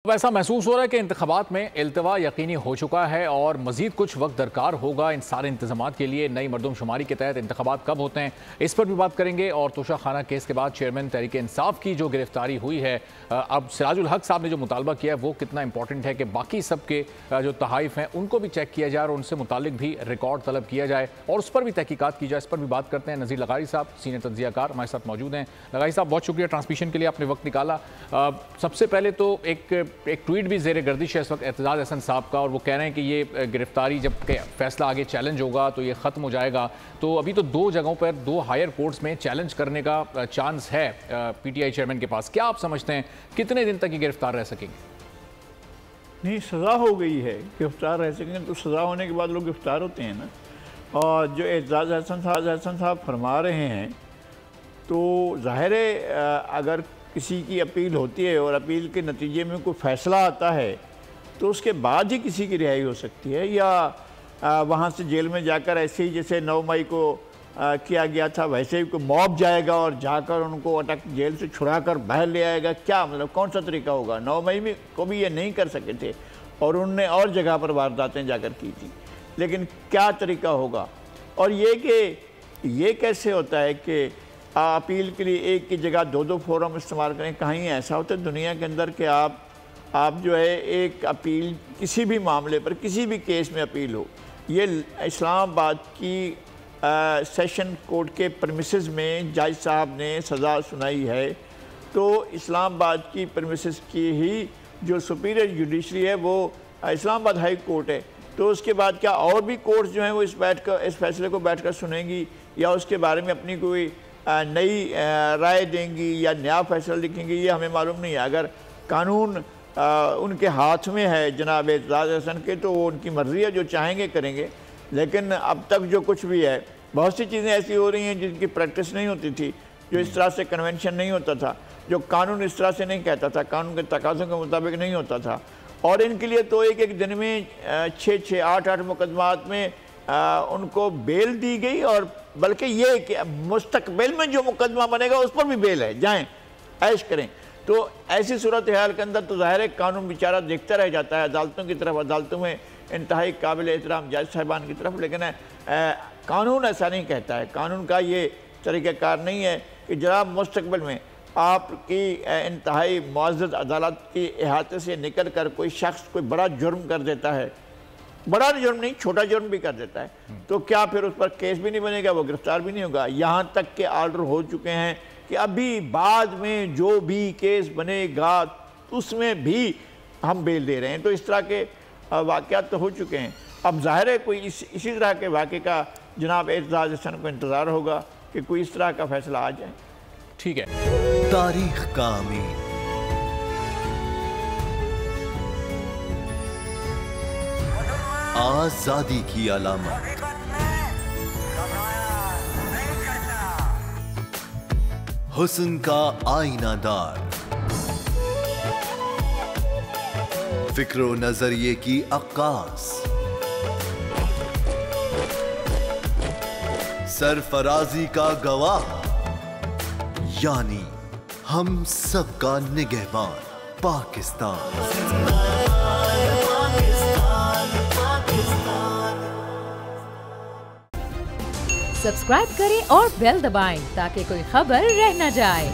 अब ऐसा महसूस हो रहा है कि इंतखाबात में इल्तवा यकीनी हो चुका है और मजीद कुछ वक्त दरकार होगा इन सारे इंतजामात के लिए। नई मरदमशुमारी के तहत इंतखाबात कब होते हैं, इस पर भी बात करेंगे। और तोशा खाना केस के बाद चेयरमैन तहरीक इंसाफ की जो गिरफ्तारी हुई है, अब सिराजुल हक साहब ने जो मुतालबा किया है वो कितना इंपॉर्टेंट है कि बाकी सब के जो तहाइफ हैं उनको भी चेक किया जाए और उनसे मुतालिक भी रिकॉर्ड तलब किया जाए और उस पर भी तहकीकात की जाए। इस पर भी बात करते हैं। नज़ीर लगारी साहब सीनियर तंज़ियाकार हमारे साथ मौजूद हैं। लगारी साहब, बहुत शुक्रिया ट्रांसमिशन के लिए, आपने वक्त निकाला। सबसे पहले तो एक ट्वीट भी ज़ेरे गर्दिश है इस वक्त एतजाज़ हसन साहब का, और वो कह रहे हैं कि ये गिरफ्तारी जब फैसला आगे चैलेंज होगा तो ये ख़त्म हो जाएगा। तो अभी तो दो जगहों पर, दो हायर कोर्ट्स में चैलेंज करने का चांस है पीटीआई चेयरमैन के पास। क्या आप समझते हैं कितने दिन तक ये गिरफ्तार रह सकेंगे? नहीं, सज़ा हो गई है, गिरफ्तार रह सकेंगे तो सज़ा होने के बाद लोग गिरफ्तार होते हैं ना। और जो एतजाज़ हसन साहब फरमा रहे हैं तो ज़ाहिर है अगर किसी की अपील होती है और अपील के नतीजे में कोई फ़ैसला आता है तो उसके बाद ही किसी की रिहाई हो सकती है, या वहाँ से जेल में जाकर ऐसे ही जैसे 9 मई को किया गया था वैसे ही कोई मॉब जाएगा और जाकर उनको अटक जेल से छुड़ा कर बाहर ले आएगा। क्या मतलब, कौन सा तरीका होगा? 9 मई में को भी ये नहीं कर सके थे और उनने और जगह पर वारदातें जाकर की थी, लेकिन क्या तरीका होगा? और ये कि ये कैसे होता है कि अपील के लिए एक की जगह दो फोरम इस्तेमाल करें? कहीं ऐसा होता है दुनिया के अंदर कि आप जो है एक अपील किसी भी मामले पर, किसी भी केस में अपील हो, ये इस्लामाबाद की सेशन कोर्ट के प्रेमिसेस में जज साहब ने सज़ा सुनाई है, तो इस्लामाबाद की प्रेमिसेस की ही जो सुपीरियर जुडिशरी है वो इस्लामाबाद हाई कोर्ट है। तो उसके बाद क्या और भी कोर्ट्स जो हैं वो इस फैसले को बैठ कर सुनेंगी या उसके बारे में अपनी कोई नई राय देंगी या नया फैसला लिखेंगी, ये हमें मालूम नहीं है। अगर कानून उनके हाथ में है जनाब एतजाज़ हसन के, तो वो उनकी मर्ज़ी है, जो चाहेंगे करेंगे। लेकिन अब तक जो कुछ भी है, बहुत सी चीज़ें ऐसी हो रही हैं जिनकी प्रैक्टिस नहीं होती थी, जो इस तरह से कन्वेंशन नहीं होता था, जो कानून इस तरह से नहीं कहता था, कानून के तकाज़ों के मुताबिक नहीं होता था। और इनके लिए तो एक दिन में 6-6, 8-8 मुकदमात में उनको बेल दी गई, और बल्कि ये कि मुस्तकबिल में जो मुकदमा बनेगा उस पर भी बेल है, जाएं ऐश करें। तो ऐसी सूरत हाल के अंदर तो ज़ाहिर है कानून बेचारा देखता रह जाता है अदालतों की तरफ, अदालतों में इंतहाई काबिल एहतराम जज साहिबान की तरफ। लेकिन कानून ऐसा नहीं कहता है, कानून का ये तरीक़ाकार नहीं है कि जनाब मुस्तकबिल में आपकी इंतहाई मुअज़्ज़ज़ अदालत के अहाते से निकल कर कोई शख्स कोई बड़ा जुर्म कर देता है, बड़ा जुर्म नहीं छोटा जुर्म भी कर देता है, तो क्या फिर उस पर केस भी नहीं बनेगा, वो गिरफ्तार भी नहीं होगा? यहाँ तक के आर्डर हो चुके हैं कि अभी बाद में जो भी केस बनेगा उसमें भी हम बेल दे रहे हैं। तो इस तरह के वाक़यात तो हो चुके हैं। अब ज़ाहिर है कोई इसी तरह के वाक़े का जनाब एतजाज़ हसन को इंतज़ार होगा कि कोई इस तरह का फ़ैसला आ जाए। ठीक है। तारीख का अमीन, आजादी की अलामत, हुस्न का आईनादार, फिक्र नजरिए की अक्कास, सरफराजी का गवाह, यानी हम सबका निगहबान पाकिस्तान। सब्सक्राइब करें और बेल दबाएं ताकि कोई खबर रह न जाए।